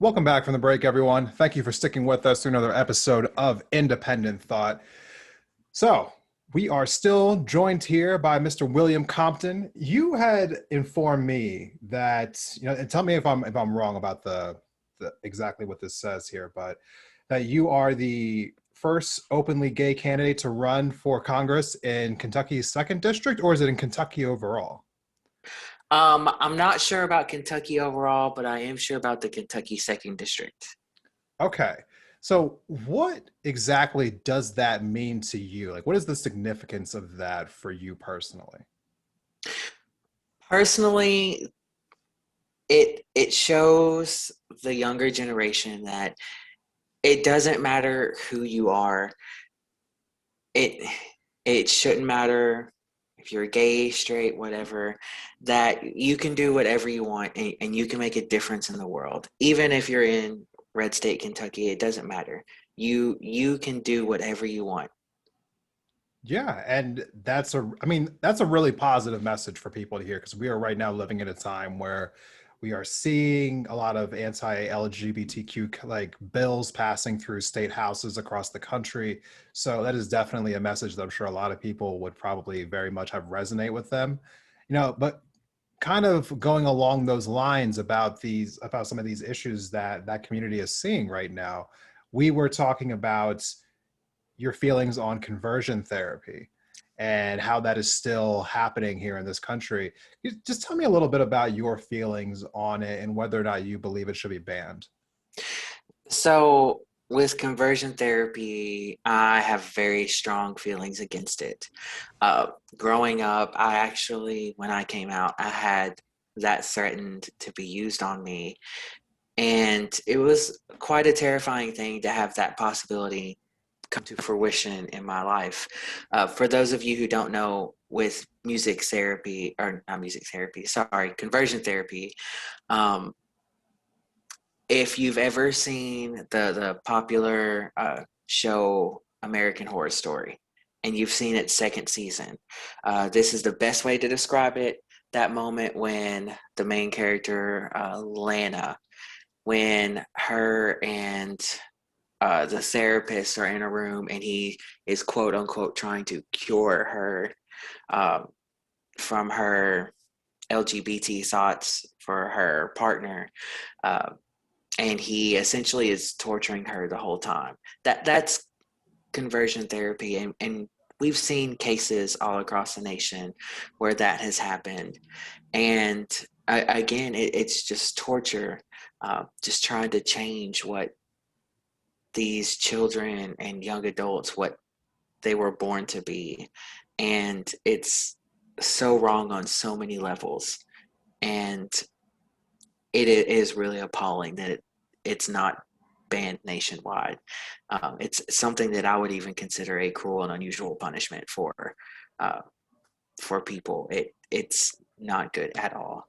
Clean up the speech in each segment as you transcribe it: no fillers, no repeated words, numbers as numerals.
Welcome back from the break, everyone. Thank you for sticking with us through another episode of Independent Thought. So, we are still joined here by Mr. William Compton. You had informed me that, and tell me if I'm wrong about the exactly what this says here, but that you are the first openly gay candidate to run for Congress in Kentucky's second district, or is it in Kentucky overall? I'm not sure about Kentucky overall, but I am sure about the Kentucky Second District. Okay. So what exactly does that mean to you? Like, what is the significance of that for you personally? Personally, it shows the younger generation that it doesn't matter who you are. It it shouldn't matter if you're gay, straight, whatever, that you can do whatever you want and you can make a difference in the world. Even if you're in red state Kentucky, it doesn't matter. You can do whatever you want. Yeah, and that's a really positive message for people to hear because we are right now living in a time where we are seeing a lot of anti-LGBTQ like bills passing through state houses across the country. So that is definitely a message that I'm sure a lot of people would probably very much have resonate with them. But kind of going along those lines about some of these issues that community is seeing right now, we were talking about your feelings on conversion therapy and how that is still happening here in this country. Just tell me a little bit about your feelings on it and whether or not you believe it should be banned. So, with conversion therapy, I have very strong feelings against it. Uh, Growing up, when I came out, I had that threatened to be used on me. And it was quite a terrifying thing to have that possibility come to fruition in my life. For those of you who don't know, with music therapy, or not music therapy, sorry, conversion therapy, um, if you've ever seen the popular show American Horror Story, and you've seen its second season, this is the best way to describe it. That moment when the main character, Lana, when her and the therapist are in a room, and he is quote unquote trying to cure her um, from her LGBT thoughts for her partner. Uh, and he essentially is torturing her the whole time. That's conversion therapy, and we've seen cases all across the nation where that has happened. And again, it's just torture, just trying to change what these children and young adults what they were born to be, and it's so wrong on so many levels. And it is really appalling that it's not banned nationwide. It's something that I would even consider a cruel and unusual punishment uh, for people. It's not good at all.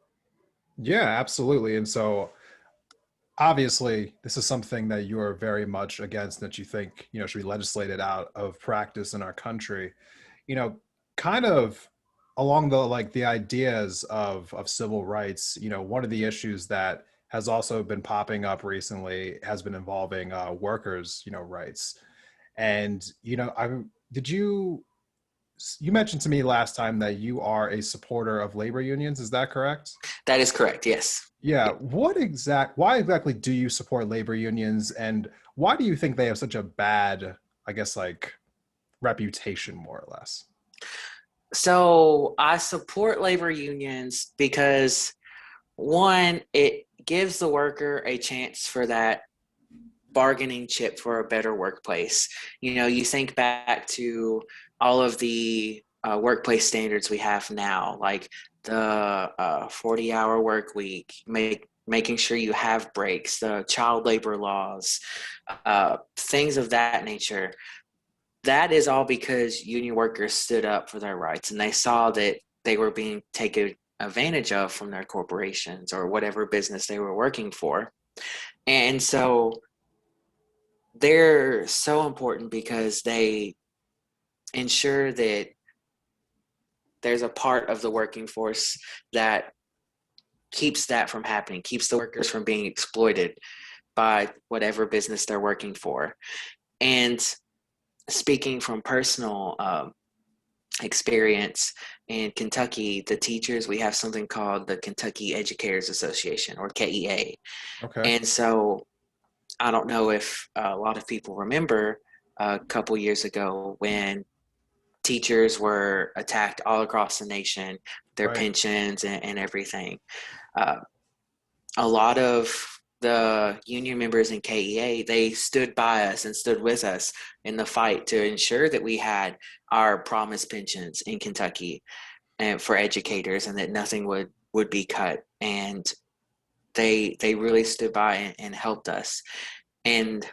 Yeah, absolutely. And so obviously this is something that you are very much against that you think, should be legislated out of practice in our country. You know, kind of along the ideas of civil rights, one of the issues that has also been popping up recently has been involving workers, rights. And I did you mentioned to me last time that you are a supporter of labor unions, is that correct? That is correct. Yes. Yeah, why exactly do you support labor unions, and why do you think they have such a bad, I guess, like reputation, more or less? So I support labor unions because, one, it gives the worker a chance for that bargaining chip for a better workplace. You think back to all of the workplace standards we have now, like the 40-hour work week, making sure you have breaks, the child labor laws, things of that nature. That is all because union workers stood up for their rights, and they saw that they were being taken advantage of from their corporations or whatever business they were working for. And so they're so important because they ensure that there's a part of the working force that keeps that from happening, keeps the workers from being exploited. by whatever business they're working for. And speaking from personal experience in Kentucky, the teachers, we have something called the Kentucky Educators Association, or KEA. Okay. And so I don't know if a lot of people remember a couple years ago when teachers were attacked all across the nation, their Right. pensions and everything. Uh, a lot of the union members in KEA, they stood by us and stood with us in the fight to ensure that we had our promised pensions in Kentucky and for educators, and that nothing would be cut. And they really stood by and helped us. And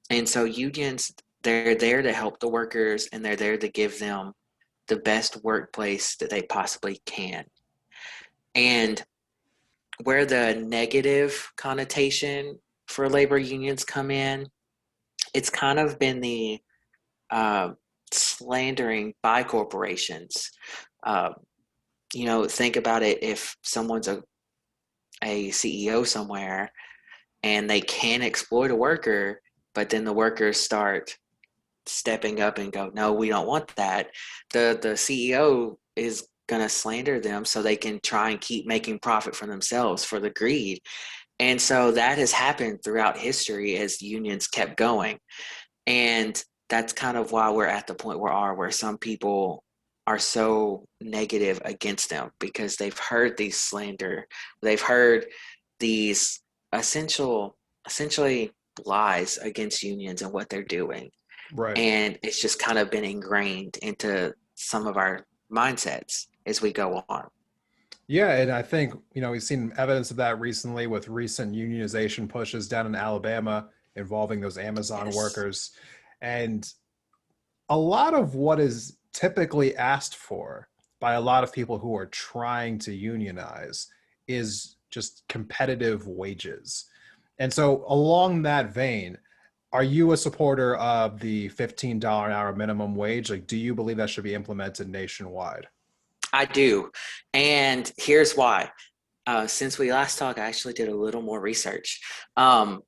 and so unions, they're there to help the workers, and they're there to give them the best workplace that they possibly can. And where the negative connotation for labor unions come in, it's kind of been the uh, slandering by corporations. Uh, think about it. If someone's a CEO somewhere and they can exploit a worker, but then the workers start stepping up and go, no, we don't want that. The CEO is going to slander them so they can try and keep making profit for themselves for the greed. And so that has happened throughout history as unions kept going. And that's kind of why we're at the point we are, where some people are so negative against them because they've heard these slander, they've heard these essentially lies against unions and what they're doing. Right. And it's just kind of been ingrained into some of our mindsets as we go on. Yeah, and I think, we've seen evidence of that recently with recent unionization pushes down in Alabama involving those Amazon Yes. workers. And a lot of what is typically asked for by a lot of people who are trying to unionize is just competitive wages. And so, along that vein, are you a supporter of the $15 an hour minimum wage? Like, do you believe that should be implemented nationwide? I do. And here's why. Since we last talked, I actually did a little more research. Um,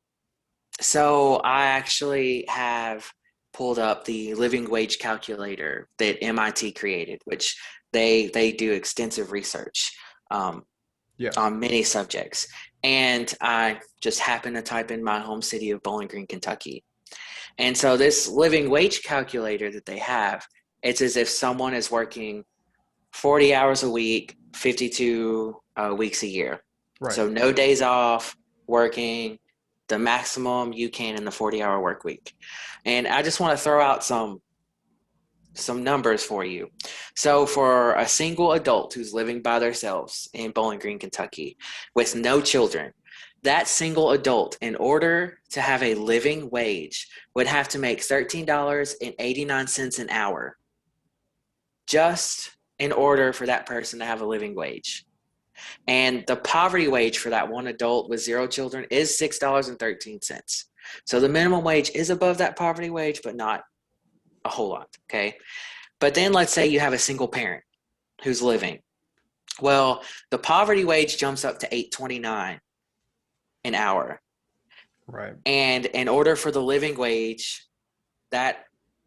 so I actually have pulled up the living wage calculator that MIT created, which they do extensive research um, Yeah. on many subjects. And I just happened to type in my home city of Bowling Green, Kentucky. And so this living wage calculator that they have, it's as if someone is working 40 hours a week, 52 weeks a year. Right. So no days off, working the maximum you can in the 40-hour work week. And I just want to throw out some numbers for you. So for a single adult who's living by themselves in Bowling Green, Kentucky, with no children, that single adult, in order to have a living wage, would have to make $13.89 an hour just in order for that person to have a living wage. And the poverty wage for that one adult with zero children is $6.13. So the minimum wage is above that poverty wage, but not a whole lot. Okay. But then let's say you have a single parent who's living. Well, the poverty wage jumps up to $8.29 an hour. Right. And in order for the living wage, that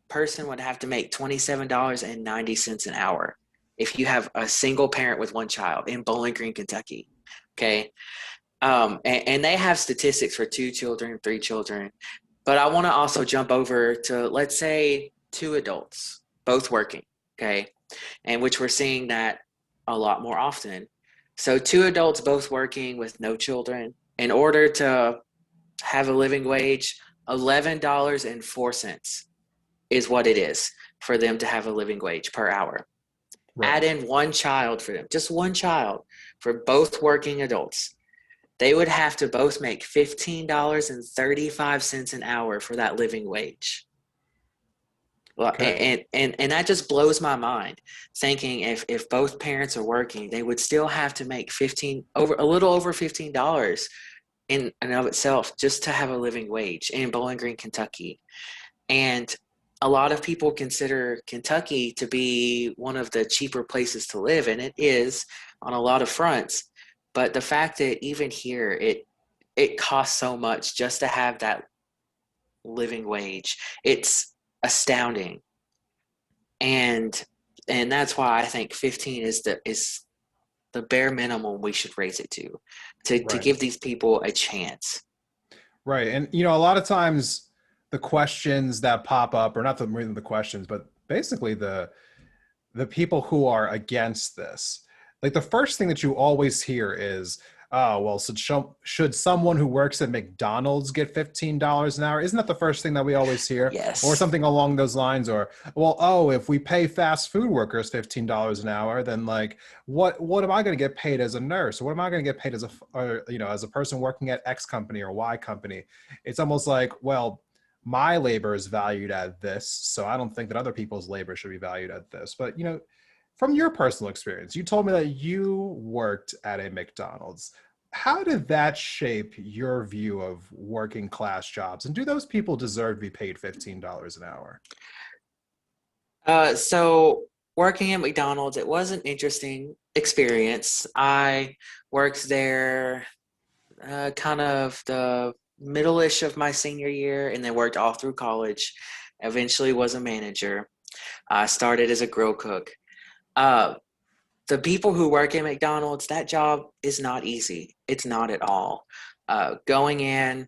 person would have to make $27.90 an hour if you have a single parent with one child in Bowling Green, Kentucky. Okay. And they have statistics for two children, three children. But I want to also jump over to, let's say, two adults, both working. Okay. And which we're seeing that a lot more often. So, two adults both working with no children, in order to have a living wage, $11.04 is what it is for them to have a living wage per hour. Right. Add in one child for them, just one child for both working adults. They would have to both make $15.35 an hour for that living wage. Well, Okay. and that just blows my mind, thinking if both parents are working, they would still have to make 15 over a little over $15 in and of itself just to have a living wage in Bowling Green, Kentucky. And a lot of people consider Kentucky to be one of the cheaper places to live, and it is on a lot of fronts. But the fact that even here it costs so much just to have that living wage. It's astounding. And that's why I think 15 is the bare minimum we should raise it to Right. give these people a chance. Right. And a lot of times the questions that pop up, or not the questions, but basically the people who are against this, like the first thing that you always hear is, oh, well, should someone who works at McDonald's get $15 an hour? Isn't that the first thing that we always hear? Or Yes. something along those lines? Or, well, oh, if we pay fast food workers $15 an hour, then like, what am I going to get paid as a nurse? Or what am I going to get paid as as a person working at X company or Y company? It's almost like, well, my labor is valued at this, so I don't think that other people's labor should be valued at this. But from your personal experience, you told me that you worked at a McDonald's. How did that shape your view of working class jobs? And do those people deserve to be paid $15 an hour? So working at McDonald's, it was an interesting experience. I worked there kind of the middle-ish of my senior year and then worked all through college. Eventually was a manager. I started as a grill cook. Uh, the people who work at McDonald's, that job is not easy. It's not at all. Going in,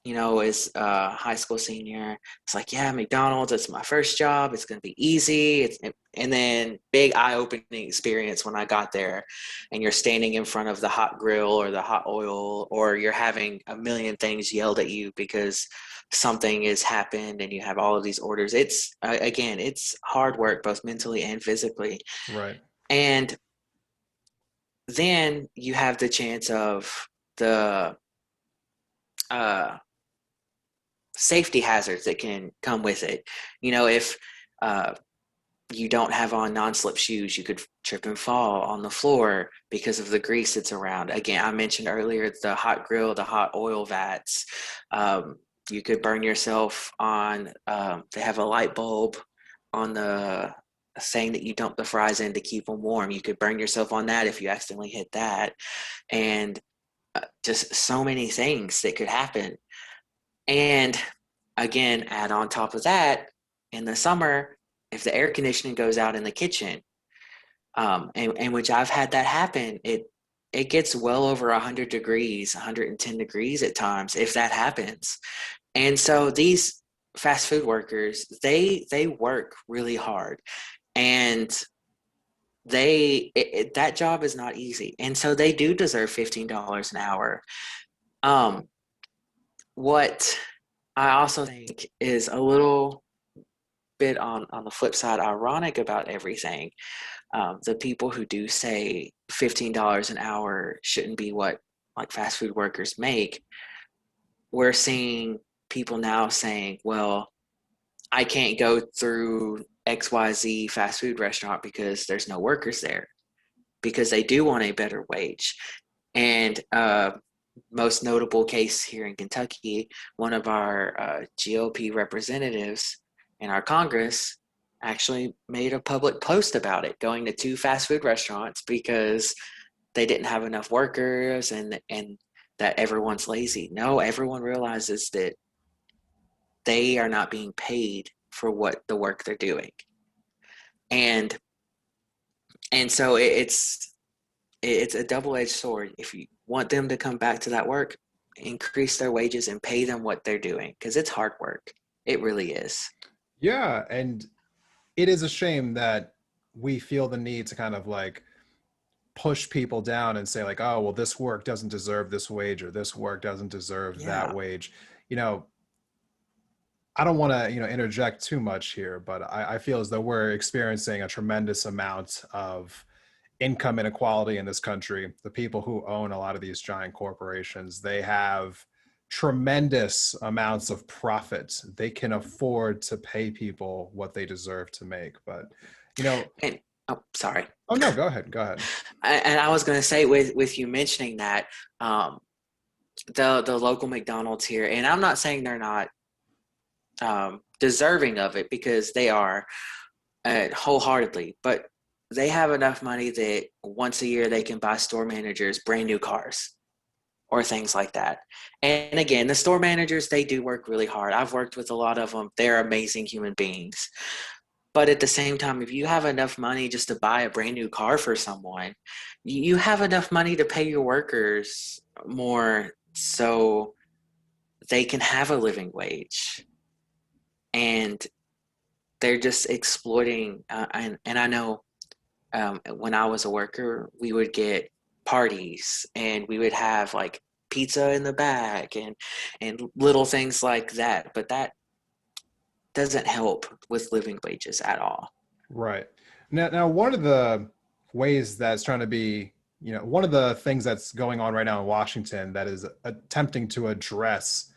as a high school senior, it's like, yeah, McDonald's, it's my first job. It's going to be easy. And then big eye-opening experience when I got there and you're standing in front of the hot grill or the hot oil, or you're having a million things yelled at you because something has happened and you have all of these orders. It's, again, it's hard work, both mentally and physically. Right. And then you have the chance of the uh, safety hazards that can come with it. If uh, you don't have on non-slip shoes, you could trip and fall on the floor because of the grease that's around. Again, I mentioned earlier the hot grill, the hot oil vats. You could burn yourself on. They have a light bulb on the saying that you dump the fries in to keep them warm. You could burn yourself on that if you accidentally hit that, and just so many things that could happen. And again, add on top of that, in the summer, if the air conditioning goes out in the kitchen, and which I've had that happen, it gets well over 100 degrees, 110 degrees at times if that happens. And so these fast food workers, they work really hard, and that job is not easy, and so they do deserve $15 an hour. Um, what I also think is a little bit on the flip side ironic about everything. The people who do say $15 an hour shouldn't be what like fast food workers make. We're seeing people now saying, well, I can't go through XYZ fast food restaurant because there's no workers there, because they do want a better wage. And most notable case here in Kentucky, one of our GOP representatives in our Congress actually made a public post about it, going to two fast food restaurants because they didn't have enough workers, and that everyone's lazy. No, everyone realizes that they are not being paid for what the work they're doing. And so it's a double-edged sword. If you want them to come back to that work, increase their wages and pay them what they're doing, because it's hard work. It really is. Yeah. And it is a shame that we feel the need to kind of like push people down and say like, oh, well, this work doesn't deserve this wage, or this work doesn't deserve that Yeah. wage. You know, I don't want to, interject too much here, but I feel as though we're experiencing a tremendous amount of income inequality in this country. The people who own a lot of these giant corporations, they have tremendous amounts of profit. They can afford to pay people what they deserve to make. But, you know, And oh, sorry. oh no, go ahead. Go ahead. And I was going to say, with you mentioning that, um, the local McDonald's here, and I'm not saying they're not deserving of it, because they are, wholeheartedly, but they have enough money that once a year they can buy store managers brand new cars, or things like that. And again, the store managers, they do work really hard. I've worked with a lot of them. They're amazing human beings. But at the same time, if you have enough money just to buy a brand new car for someone, you have enough money to pay your workers more so they can have a living wage. And they're just exploiting. And I know when I was a worker, we would get parties and we would have like pizza in the back and little things like that. But that doesn't help with living wages at all. Right. Now, one of the ways that's trying to be, one of the things that's going on right now in Washington that is attempting to address,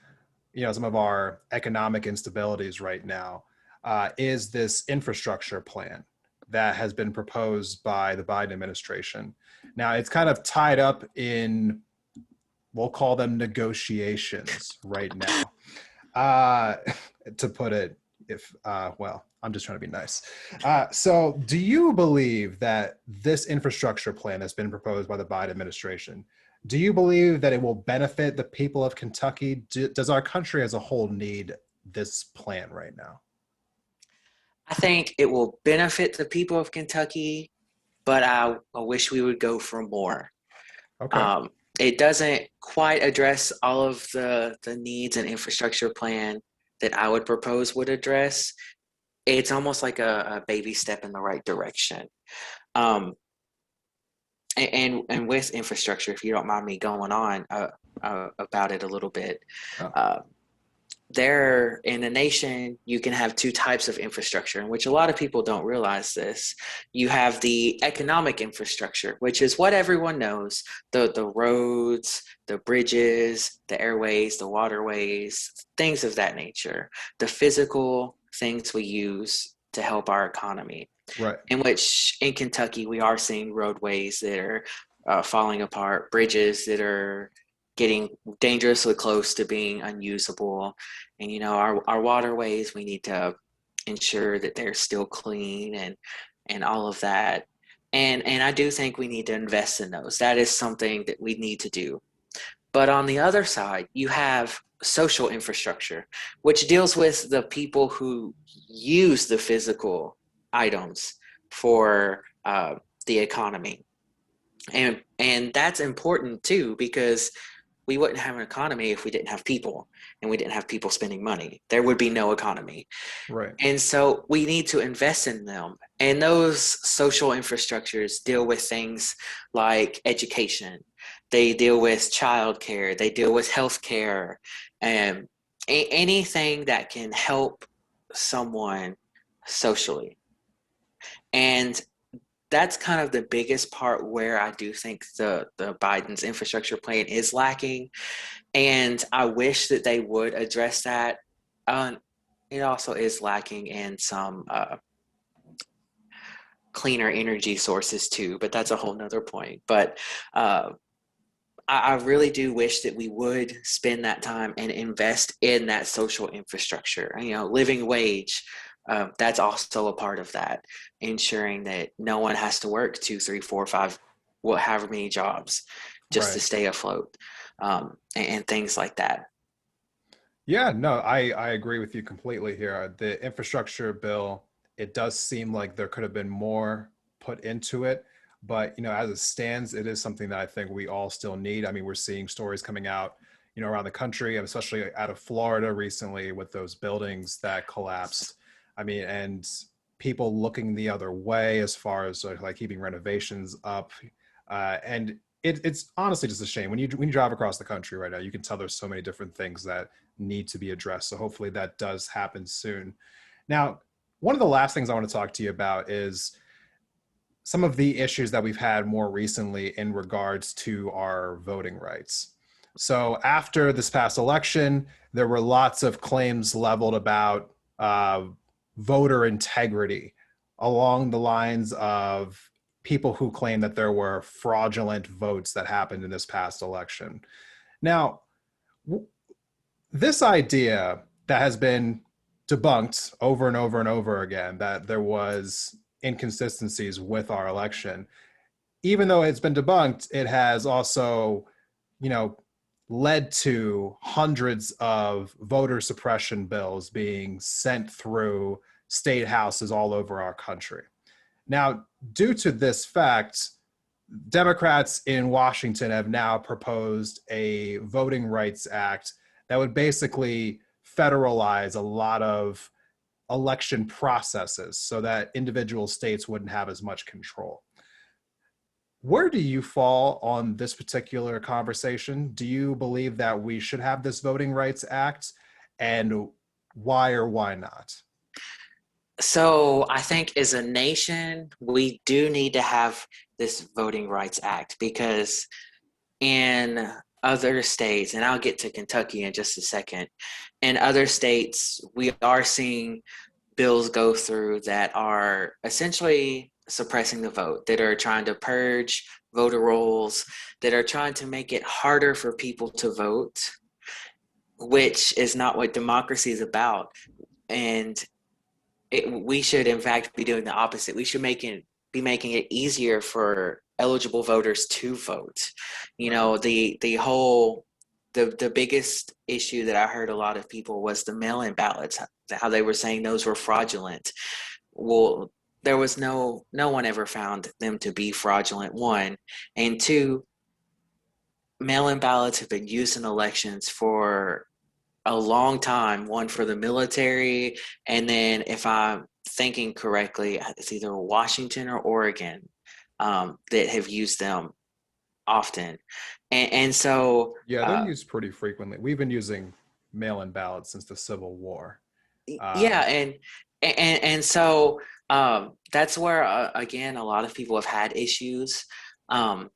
some of our economic instabilities right now, is this infrastructure plan that has been proposed by the Biden administration. Now, it's kind of tied up in, we'll call them negotiations right now. Uh, to put it, if well, I'm just trying to be nice. So, do you believe that this infrastructure plan that's been proposed by the Biden administration, do you believe that it will benefit the people of Kentucky? Does our country as a whole need this plan right now? I think it will benefit the people of Kentucky, but I wish we would go for more. Okay. Um, it doesn't quite address all of the needs and infrastructure plan that I would propose would address. It's almost like a baby step in the right direction. Um, and with infrastructure, if you don't mind me going on about it a little bit, Oh, uh, there in a nation you can have two types of infrastructure, in which a lot of people don't realize this. You have the economic infrastructure, which is what everyone knows: the roads, the bridges, the airways, the waterways, things of that nature, the physical things we use to help our economy. right. In which in Kentucky we are seeing roadways that are falling apart, bridges that are getting dangerously close to being unusable. And our waterways, we need to ensure that they're still clean and all of that. And I do think we need to invest in those. That is something that we need to do. But on the other side, you have social infrastructure, which deals with the people who use the physical items for the economy. And that's important too, because we wouldn't have an economy if we didn't have people, and we didn't have people spending money. There would be no economy. Right. And so we need to invest in them. And those social infrastructures deal with things like education. They deal with childcare. They deal with healthcare, and anything that can help someone socially. And that's kind of the biggest part where I do think the Biden's infrastructure plan is lacking. And I wish that they would address that. It also is lacking in some cleaner energy sources too, but that's a whole nother point. But uh, I really do wish that we would spend that time and invest in that social infrastructure. Living wage, that's also a part of that, ensuring that no one has to work two, three, four, five, however many jobs just to Right. stay afloat, and things like that. Yeah, no, I agree with you completely here. The infrastructure bill, it does seem like there could have been more put into it, but as it stands, it is something that I think we all still need. I mean, we're seeing stories coming out, around the country, and especially out of Florida recently with those buildings that collapsed. I mean, and people looking the other way as far as like keeping renovations up, and it's honestly just a shame when you drive across the country right now. You can tell there's so many different things that need to be addressed. So hopefully that does happen soon. Now, one of the last things I want to talk to you about is some of the issues that we've had more recently in regards to our voting rights. So after this past election, there were lots of claims leveled about voter integrity along the lines of people who claim that there were fraudulent votes that happened in this past election. Now, this idea that has been debunked over and over and over again, that there was inconsistencies with our election, even though it's been debunked, it has also, you know, led to hundreds of voter suppression bills being sent through state houses all over our country. Now, due to this fact, Democrats in Washington have now proposed a voting rights act that would basically federalize a lot of election processes so that individual states wouldn't have as much control. Where do you fall on this particular conversation? Do you believe that we should have this Voting Rights Act? And why or why not? So I think as a nation, we do need to have this Voting Rights Act because in other states, and I'll get to Kentucky in just a second, in other states, we are seeing bills go through that are essentially suppressing the vote, that are trying to purge voter rolls, that are trying to make it harder for people to vote, which is not what democracy is about. And we should, in fact, be doing the opposite. We should be making it easier for eligible voters to vote. You Right. know, the biggest issue that I heard a lot of people was the mail-in ballots, how they were saying those were fraudulent. Well, there was no one ever found them to be fraudulent, one. And two, mail-in ballots have been used in elections for a long time, one for the military, and then if I'm thinking correctly, it's either Washington or Oregon that have used them often. And so, Yeah, they're used pretty frequently. We've been using mail-in ballots since the Civil War. yeah, Um, and so that's where, again, a lot of people have had issues. Um,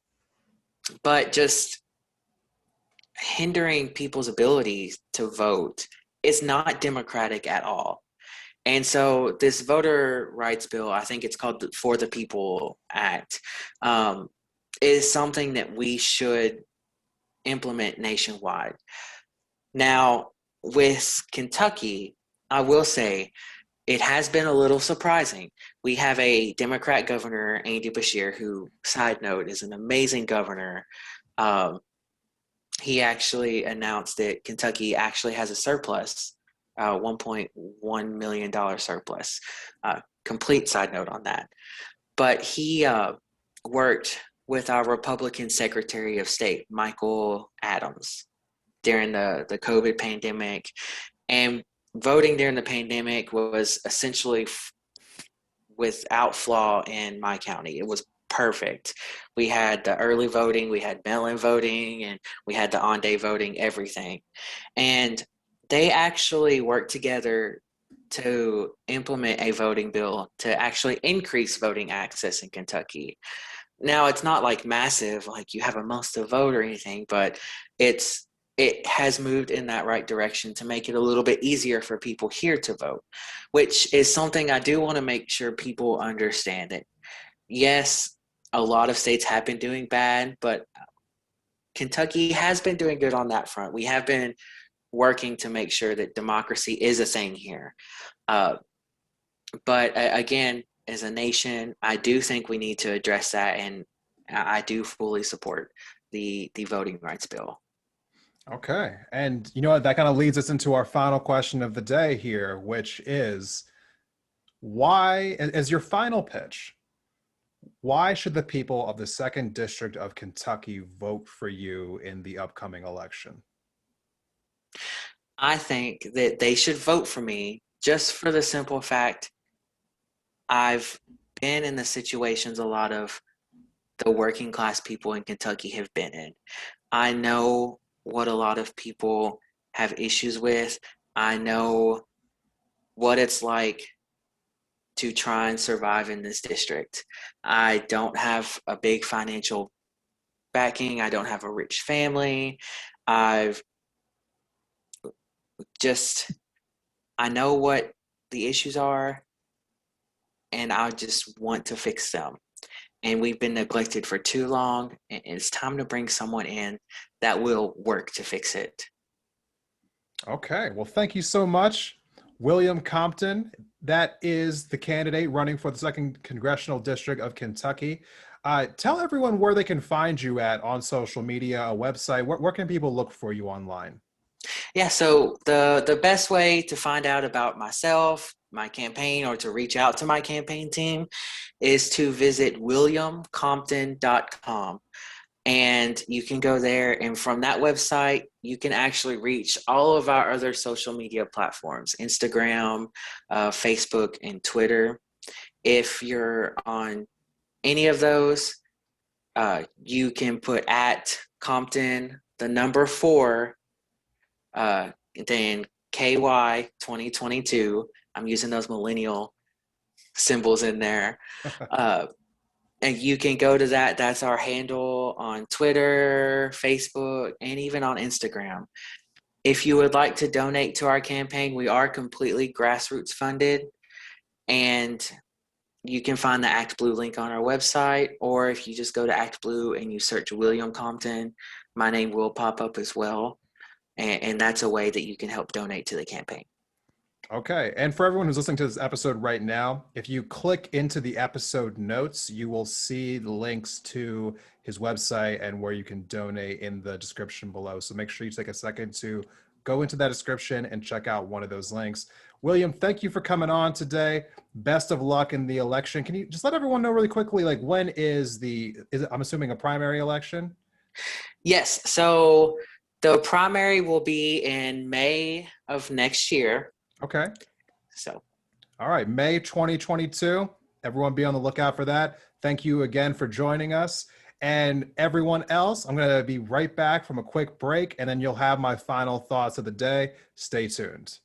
but just hindering people's ability to vote is not democratic at all. And so this voter rights bill, I think it's called the For the People Act, um, is something that we should implement nationwide. Now, with Kentucky, I will say it has been a little surprising. We have a Democrat governor, Andy Beshear, who, side note, is an amazing governor. Um, he actually announced that Kentucky actually has a surplus, $1.1 million surplus. Complete side note on that. But he worked with our Republican Secretary of State, Michael Adams, during the COVID pandemic. And voting during the pandemic was essentially without flaw in my county. It was perfect. We had the early voting, we had mail-in voting, and we had the on-day voting, everything. And they actually worked together to implement a voting bill to actually increase voting access in Kentucky. Now it's not like massive, like you have a must to vote or anything, but it has moved in that right direction to make it a little bit easier for people here to vote, which is something I do want to make sure people understand that yes, a lot of states have been doing bad, but Kentucky has been doing good on that front. We have been working to make sure that democracy is a thing here. Uh, but again, as a nation, I do think we need to address that, and I do fully support the voting rights bill. okay. And you know what? That kind of leads us into our final question of the day here, which is why, as your final pitch, why should the people of the second district of Kentucky vote for you in the upcoming election? I think that they should vote for me just for the simple fact I've been in the situations a lot of the working class people in Kentucky have been in. I know what a lot of people have issues with. I know what it's like to try and survive in this district. I don't have a big financial backing. I don't have a rich family. I've just, I know what the issues are, and I just want to fix them. And we've been neglected for too long, and it's time to bring someone in that will work to fix it. Okay. Well, thank you so much, William Compton. That is the candidate running for the second congressional district of Kentucky. Tell everyone where they can find you at on social media, a website. Where can people look for you online? Yeah, so the best way to find out about myself, my campaign, or to reach out to my campaign team is to visit williamcompton.com. And you can go there, and from that website, you can actually reach all of our other social media platforms: Instagram, Facebook, and Twitter. If you're on any of those, you can put at Compton, the number four, uh, then KY 2022. I'm using those millennial symbols in there. Uh, and you can go to that. That's our handle on Twitter, Facebook, and even on Instagram. If you would like to donate to our campaign, we are completely grassroots funded. And you can find the Act Blue link on our website, or if you just go to Act Blue and you search William Compton, my name will pop up as well. And that's a way that you can help donate to the campaign. Okay. And for everyone who's listening to this episode right now, if you click into the episode notes, you will see the links to his website and where you can donate in the description below. So make sure you take a second to go into that description and check out one of those links. William, thank you for coming on today. Best of luck in the election. Can you just let everyone know really quickly, like when is it, I'm assuming a primary election? Yes, so the primary will be in May of next year. Okay. So All right, May 2022. Everyone be on the lookout for that. Thank you again for joining us. And everyone else, I'm going to be right back from a quick break, and then you'll have my final thoughts of the day. Stay tuned.